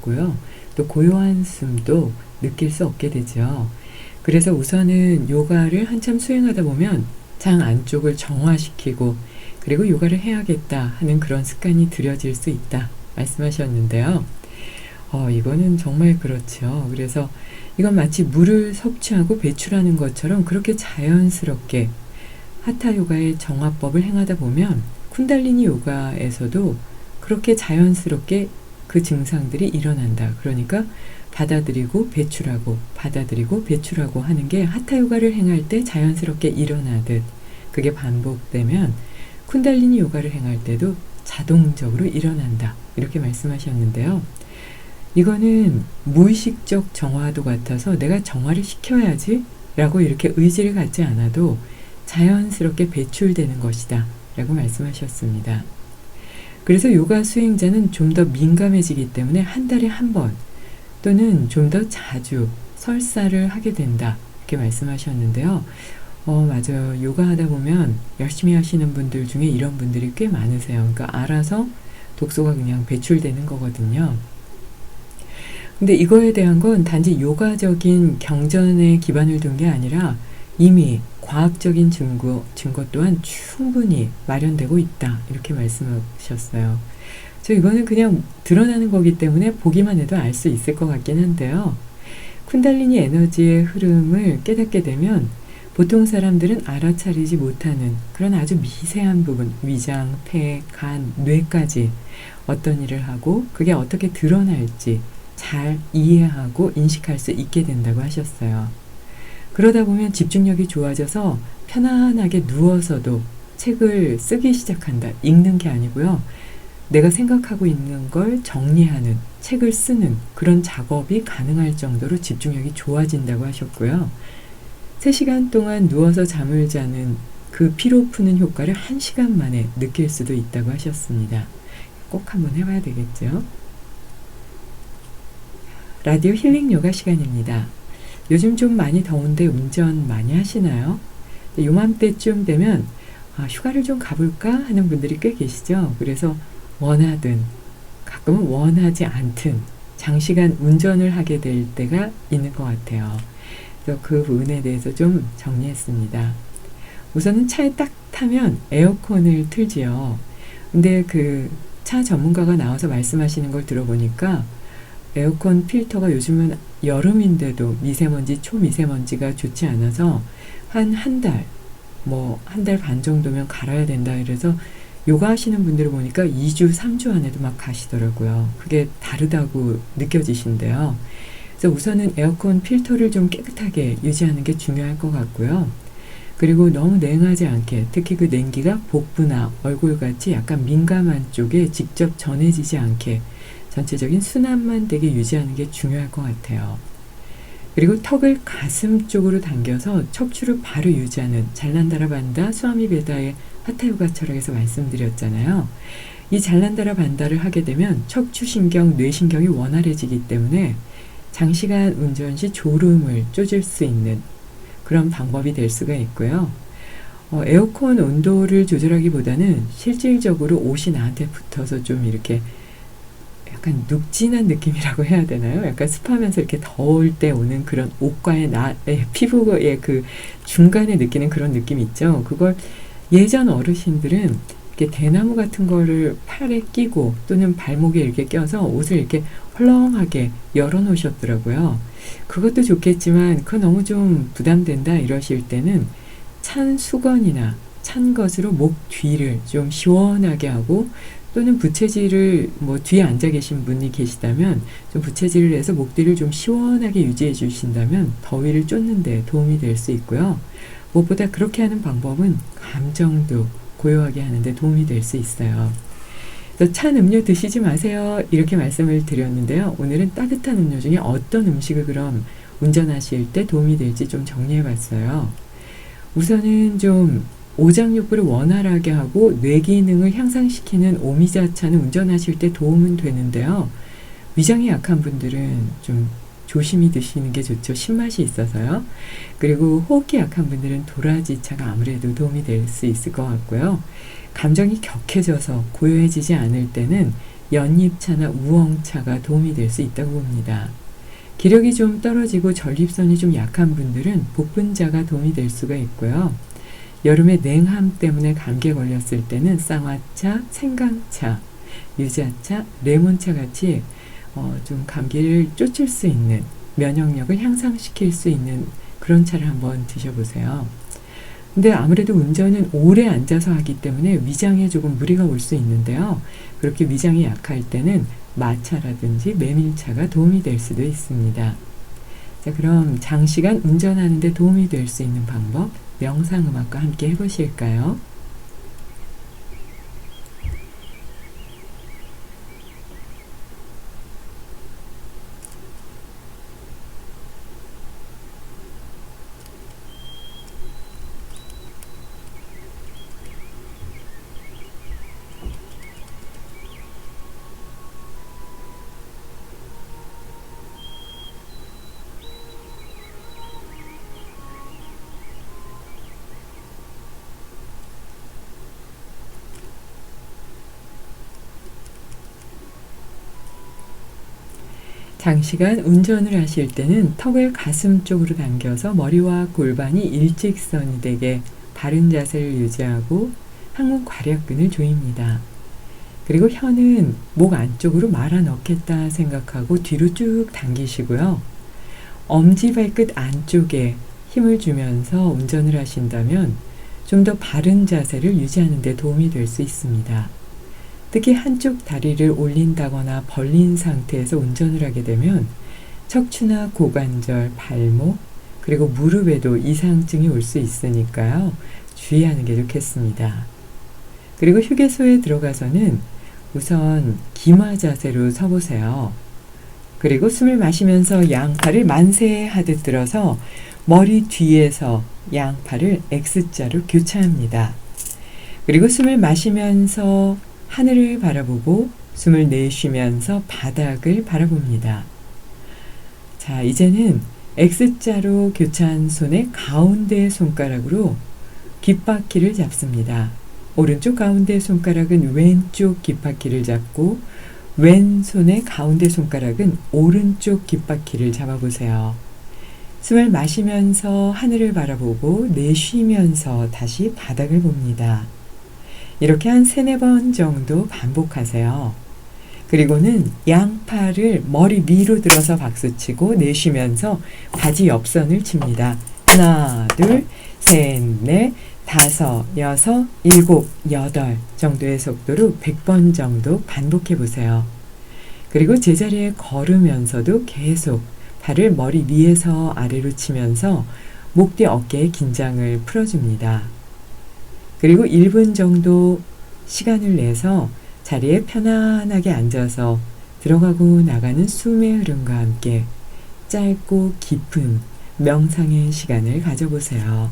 없고요. 또 고요한 숨도 느낄 수 없게 되죠. 그래서 우선은 요가를 한참 수행하다 보면 장 안쪽을 정화시키고 그리고 요가를 해야겠다 하는 그런 습관이 들여질 수 있다 말씀하셨는데요. 이거는 정말 그렇죠. 그래서 이건 마치 물을 섭취하고 배출하는 것처럼 그렇게 자연스럽게 하타 요가의 정화법을 행하다 보면 쿤달리니 요가에서도 그렇게 자연스럽게 그 증상들이 일어난다. 그러니까 받아들이고 배출하고 받아들이고 배출하고 하는 게 하타 요가를 행할 때 자연스럽게 일어나듯 그게 반복되면 쿤달리니 요가를 행할 때도 자동적으로 일어난다. 이렇게 말씀하셨는데요. 이거는 무의식적 정화도 같아서 내가 정화를 시켜야지 라고 이렇게 의지를 갖지 않아도 자연스럽게 배출되는 것이다 라고 말씀하셨습니다. 그래서 요가 수행자는 좀 더 민감해지기 때문에 한 달에 한 번 또는 좀 더 자주 설사를 하게 된다 이렇게 말씀하셨는데요. 맞아요. 요가 하다 보면 열심히 하시는 분들 중에 이런 분들이 꽤 많으세요. 그러니까 알아서 독소가 그냥 배출되는 거거든요. 근데 이거에 대한 건 단지 요가적인 경전에 기반을 둔 게 아니라 이미 과학적인 증거 또한 충분히 마련되고 있다. 이렇게 말씀하셨어요. 이거는 그냥 드러나는 거기 때문에 보기만 해도 알 수 있을 것 같긴 한데요. 쿤달리니 에너지의 흐름을 깨닫게 되면 보통 사람들은 알아차리지 못하는 그런 아주 미세한 부분, 위장, 폐, 간, 뇌까지 어떤 일을 하고 그게 어떻게 드러날지 잘 이해하고 인식할 수 있게 된다고 하셨어요. 그러다 보면 집중력이 좋아져서 편안하게 누워서도 책을 쓰기 시작한다. 읽는 게 아니고요. 내가 생각하고 있는 걸 정리하는, 책을 쓰는 그런 작업이 가능할 정도로 집중력이 좋아진다고 하셨고요. 3시간 동안 누워서 잠을 자는 그 피로 푸는 효과를 1시간 만에 느낄 수도 있다고 하셨습니다. 꼭 한번 해봐야 되겠죠? 라디오 힐링 요가 시간입니다. 요즘 좀 많이 더운데 운전 많이 하시나요? 요맘때쯤 되면 휴가를 좀 가볼까 하는 분들이 꽤 계시죠. 그래서 원하든 가끔은 원하지 않든 장시간 운전을 하게 될 때가 있는 것 같아요. 그래서 그 부분에 대해서 좀 정리했습니다. 우선은 차에 딱 타면 에어컨을 틀지요. 근데 그 차 전문가가 나와서 말씀하시는 걸 들어보니까 에어컨 필터가 요즘은 여름인데도 미세먼지, 초미세먼지가 좋지 않아서 한 달, 한 달 반 정도면 갈아야 된다. 이래서 요가 하시는 분들을 보니까 2주, 3주 안에도 막 가시더라고요. 그게 다르다고 느껴지신데요. 그래서 우선은 에어컨 필터를 좀 깨끗하게 유지하는 게 중요할 것 같고요. 그리고 너무 냉하지 않게, 특히 그 냉기가 복부나 얼굴같이 약간 민감한 쪽에 직접 전해지지 않게 전체적인 순환만 되게 유지하는 게 중요할 것 같아요. 그리고 턱을 가슴 쪽으로 당겨서 척추를 바로 유지하는 잘난다라 반다 스와미 베다의 하타 요가 철학에서 말씀드렸잖아요. 이 잘난다라 반다를 하게 되면 척추신경, 뇌신경이 원활해지기 때문에 장시간 운전 시 졸음을 쫓을 수 있는 그런 방법이 될 수가 있고요. 에어컨 온도를 조절하기보다는 실질적으로 옷이 나한테 붙어서 좀 이렇게 약간 눅진한 느낌이라고 해야 되나요? 약간 습하면서 이렇게 더울 때 오는 그런 옷과의 피부의 그 중간에 느끼는 그런 느낌 있죠? 그걸 예전 어르신들은 이렇게 대나무 같은 거를 팔에 끼고 또는 발목에 이렇게 껴서 옷을 이렇게 헐렁하게 열어 놓으셨더라고요. 그것도 좋겠지만 그거 너무 좀 부담된다 이러실 때는 찬 수건이나 찬 것으로 목 뒤를 좀 시원하게 하고 또는 부채질을 뒤에 앉아 계신 분이 계시다면 좀 부채질을 해서 목 뒤를 좀 시원하게 유지해 주신다면 더위를 쫓는 데 도움이 될 수 있고요. 무엇보다 그렇게 하는 방법은 감정도 고요하게 하는데 도움이 될 수 있어요. 그래서 찬 음료 드시지 마세요 이렇게 말씀을 드렸는데요. 오늘은 따뜻한 음료 중에 어떤 음식을 그럼 운전하실 때 도움이 될지 좀 정리해 봤어요. 우선은 좀 오장육부를 원활하게 하고 뇌 기능을 향상시키는 오미자차는 운전하실 때 도움은 되는데요. 위장이 약한 분들은 좀 조심히 드시는 게 좋죠. 신맛이 있어서요. 그리고 호흡기 약한 분들은 도라지차가 아무래도 도움이 될 수 있을 것 같고요. 감정이 격해져서 고요해지지 않을 때는 연잎차나 우엉차가 도움이 될 수 있다고 봅니다. 기력이 좀 떨어지고 전립선이 좀 약한 분들은 복분자가 도움이 될 수가 있고요. 여름에 냉함 때문에 감기에 걸렸을 때는 쌍화차, 생강차, 유자차, 레몬차 같이 좀 감기를 쫓을 수 있는, 면역력을 향상시킬 수 있는 그런 차를 한번 드셔보세요. 근데 아무래도 운전은 오래 앉아서 하기 때문에 위장에 조금 무리가 올 수 있는데요. 그렇게 위장이 약할 때는 마차라든지 메밀차가 도움이 될 수도 있습니다. 자, 그럼 장시간 운전하는 데 도움이 될 수 있는 방법, 명상음악과 함께 해보실까요? 장시간 운전을 하실 때는 턱을 가슴 쪽으로 당겨서 머리와 골반이 일직선이 되게 바른 자세를 유지하고 항문 괄약근을 조입니다. 그리고 혀는 목 안쪽으로 말아 넣겠다 생각하고 뒤로 쭉 당기시고요. 엄지발끝 안쪽에 힘을 주면서 운전을 하신다면 좀 더 바른 자세를 유지하는 데 도움이 될 수 있습니다. 특히 한쪽 다리를 올린다거나 벌린 상태에서 운전을 하게 되면 척추나 고관절, 발목, 그리고 무릎에도 이상증이 올 수 있으니까요. 주의하는 게 좋겠습니다. 그리고 휴게소에 들어가서는 우선 기마 자세로 서보세요. 그리고 숨을 마시면서 양팔을 만세하듯 들어서 머리 뒤에서 양팔을 X자로 교차합니다. 그리고 숨을 마시면서 하늘을 바라보고 숨을 내쉬면서 바닥을 바라봅니다. 자, 이제는 X자로 교차한 손의 가운데 손가락으로 귓바퀴를 잡습니다. 오른쪽 가운데 손가락은 왼쪽 귓바퀴를 잡고 왼손의 가운데 손가락은 오른쪽 귓바퀴를 잡아보세요. 숨을 마시면서 하늘을 바라보고 내쉬면서 다시 바닥을 봅니다. 이렇게 한 3-4번 정도 반복하세요. 그리고는 양팔을 머리 위로 들어서 박수치고 내쉬면서 바지 옆선을 칩니다. 하나, 둘, 셋, 넷, 다섯, 여섯, 일곱, 여덟 정도의 속도로 100번 정도 반복해 보세요. 그리고 제자리에 걸으면서도 계속 발을 머리 위에서 아래로 치면서 목 뒤 어깨의 긴장을 풀어줍니다. 그리고 1분 정도 시간을 내서 자리에 편안하게 앉아서 들어가고 나가는 숨의 흐름과 함께 짧고 깊은 명상의 시간을 가져보세요.